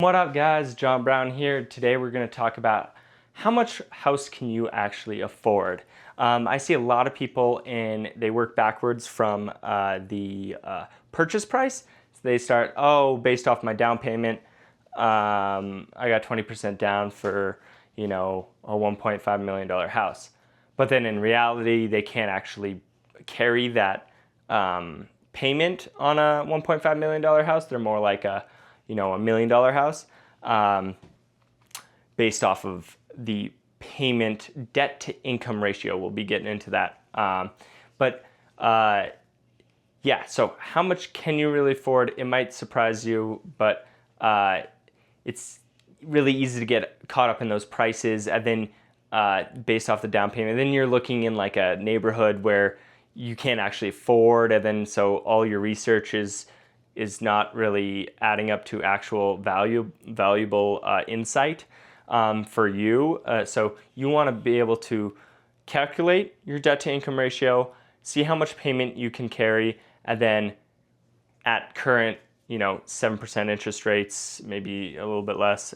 What up guys, John Brown here. Today we're going to talk about how much house can you actually afford. I see a lot of people and they work backwards from the purchase price. So they start, based off my down payment, I got 20% down for, a $1.5 million house. But then in reality, they can't actually carry that payment on a $1.5 million house. They're more like a $1 million house, based off of the payment debt to income ratio. We'll be getting into that. Yeah, so how much can you really afford? It might surprise you, but it's really easy to get caught up in those prices, and then based off the down payment, then you're looking in like a neighborhood where you can't actually afford, and then so all your research is not really adding up to actual valuable insight for you. So you want to be able to calculate your debt to income ratio, see how much payment you can carry, and then at current 7% interest rates, maybe a little bit less,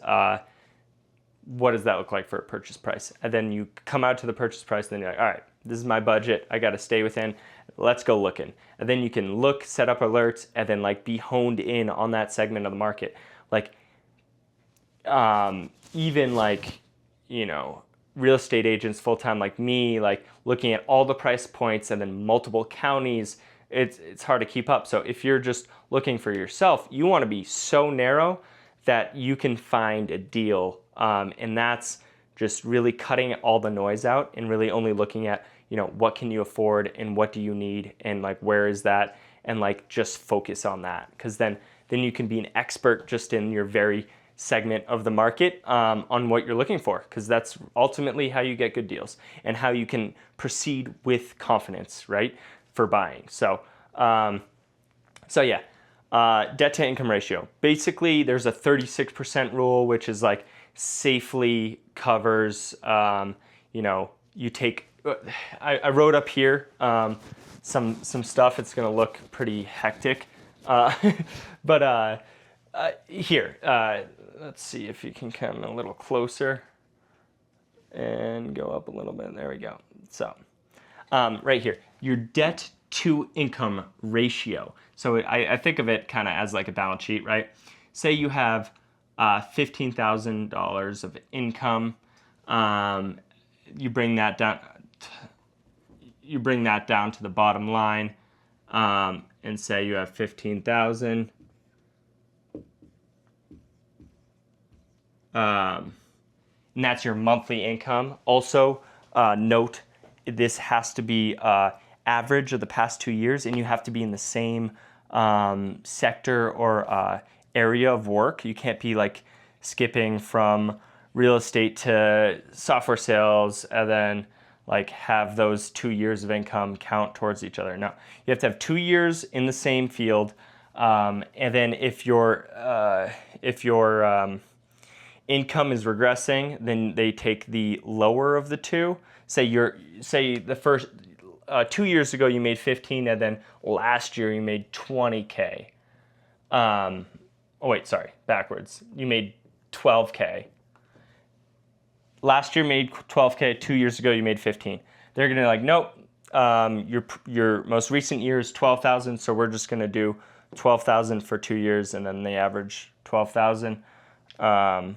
what does that look like for a purchase price? And then you come out to the purchase price, and then you're like, all right, this is my budget, I got to stay within, let's go looking. And then you can look, set up alerts, and then be honed in on that segment of the market. Even real estate agents full-time like me, looking at all the price points and then multiple counties, it's hard to keep up. So if you're just looking for yourself, you want to be so narrow that you can find a deal, and that's just really cutting all the noise out and really only looking at what can you afford and what do you need and where is that, and just focus on that, because then you can be an expert just in your very segment of the market, on what you're looking for, because that's ultimately how you get good deals and how you can proceed with confidence, right, for buying. So yeah, debt to income ratio. Basically, there's a 36% rule, which is safely covers, you take, I wrote up here some stuff. It's going to look pretty hectic, but here, let's see if you can come a little closer and go up a little bit. There we go. So right here, your debt to income ratio. So I think of it kind of as like a balance sheet, right? Say you have $15,000 of income. You bring that down. You bring that down to the bottom line, and say you have 15,000. And that's your monthly income. Also, note this has to be average of the past 2 years, and you have to be in the same sector or area of work. You can't be skipping from real estate to software sales and then have those 2 years of income count towards each other. No, you have to have 2 years in the same field, and then if your income is regressing, then they take the lower of the two. Say the first 2 years ago you made 15, and then last year you made 20K. Oh wait, sorry, backwards. You made 12K. Last year made 12K, 2 years ago you made 15. They're gonna nope, your most recent year is 12,000, so we're just gonna do 12,000 for 2 years, and then the average 12,000 the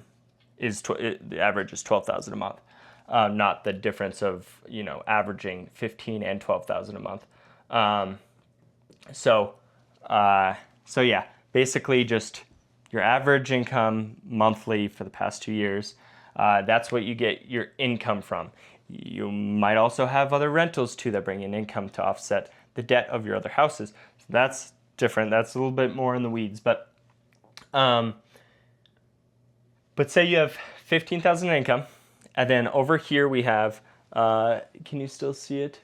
average is 12,000 a month, not the difference of averaging 15 and 12,000 a month. So yeah, basically just your average income monthly for the past 2 years. That's what you get your income from. You might also have other rentals too that bring in income to offset the debt of your other houses. So that's different. That's a little bit more in the weeds. But say you have 15,000 income, and then over here we have, can you still see it?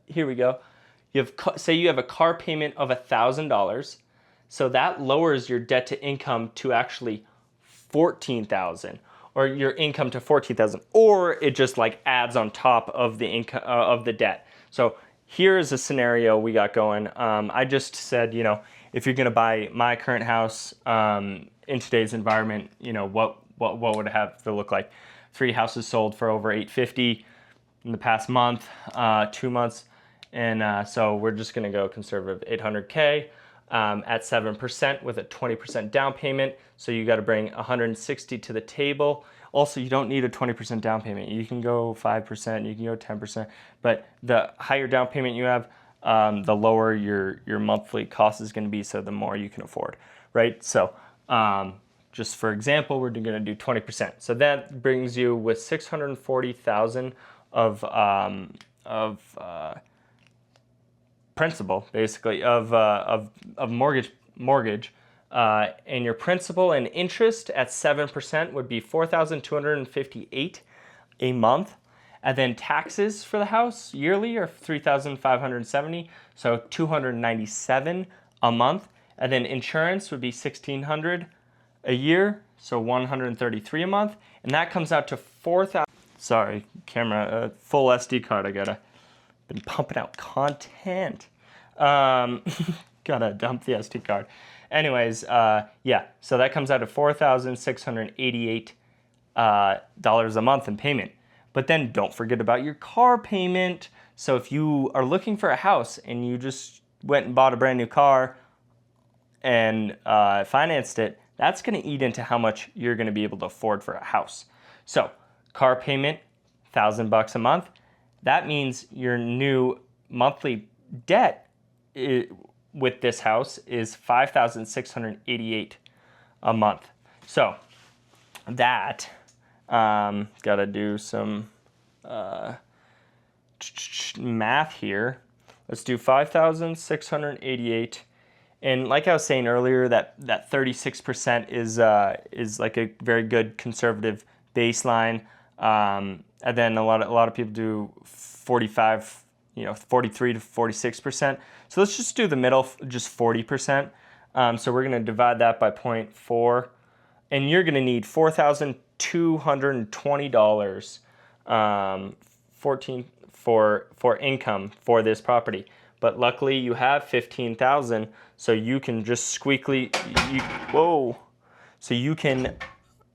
Here we go. Say you have a car payment of $1,000. So that lowers your debt to income to actually 14,000, or your income to 14,000, or it just adds on top of the income of the debt. So here is a scenario we got going. I just said, if you're going to buy my current house in today's environment, you know, what would it have to look like? 3 houses sold for over $850 in the past month, 2 months. And so we're just going to go conservative $800K at 7% with a 20% down payment. So you got to bring 160 to the table. Also, you don't need a 20% down payment. You can go 5%, you can go 10%, but the higher down payment you have, the lower your monthly cost is going to be, so the more you can afford, right? So just for example, we're going to do 20%. So that brings you with $640,000 of principal, basically, of mortgage. And your principal and interest at 7% would be $4,258 a month. And then taxes for the house yearly are $3,570, so $297 a month. And then insurance would be $1,600 a year, so $133 a month. And that comes out to $4,000. Sorry, camera, full SD card. Been pumping out content. Gotta dump the SD card. Anyways, yeah, so that comes out to $4,688 a month in payment. But then don't forget about your car payment. So if you are looking for a house and you just went and bought a brand new car and financed it, that's going to eat into how much you're going to be able to afford for a house. So car payment, $1,000 a month. That means your new monthly debt with this house is $5,688 a month. So that gotta do some math here. Let's do 5,688, and like I was saying earlier, that 36% is like a very good conservative baseline. And then a lot of people do 45, 43 to 46%. So let's just do the middle, just 40%. So we're gonna divide that by 0.4, and you're gonna need $4,220, 14 for income for this property. But luckily you have 15,000, so you can just squeakly, so you can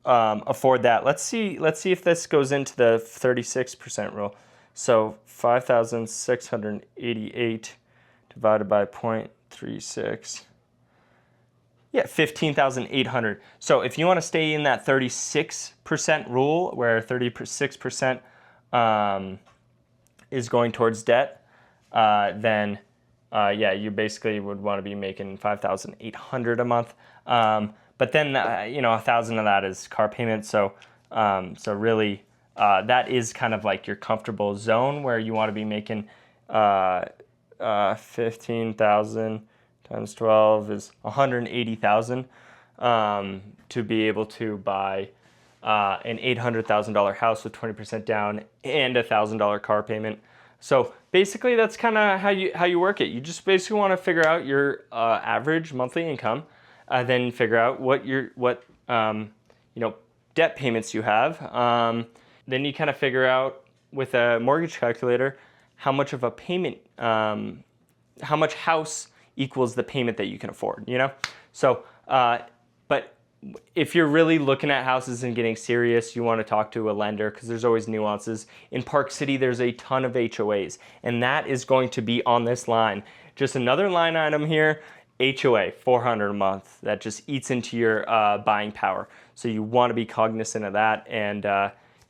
afford that. Let's see if this goes into the 36% rule. So 5,688 divided by 0.36. Yeah, 15,800. So if you want to stay in that 36% rule, where 36% is going towards debt, then yeah, you basically would want to be making 5,800 a month. But then 1,000 of that is car payment. So really, that is kind of like your comfortable zone where you want to be making 15,000 times 12 is 180,000 to be able to buy an $800,000 house with 20% down and a $1,000 car payment. So basically, that's kind of how you work it. You just basically want to figure out your average monthly income, then figure out what debt payments you have. Then you kind of figure out with a mortgage calculator how much of a payment, how much house equals the payment that you can afford. So but if you're really looking at houses and getting serious, you want to talk to a lender because there's always nuances. In Park City, there's a ton of HOAs, and that is going to be on this line. Just another line item here, HOA, $400 a month. That just eats into your buying power. So you want to be cognizant of that. And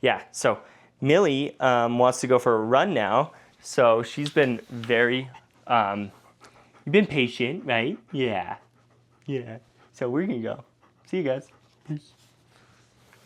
yeah, so Millie wants to go for a run now. So she's been very, you've been patient, right? Yeah. So we're going to go. See you guys. Peace.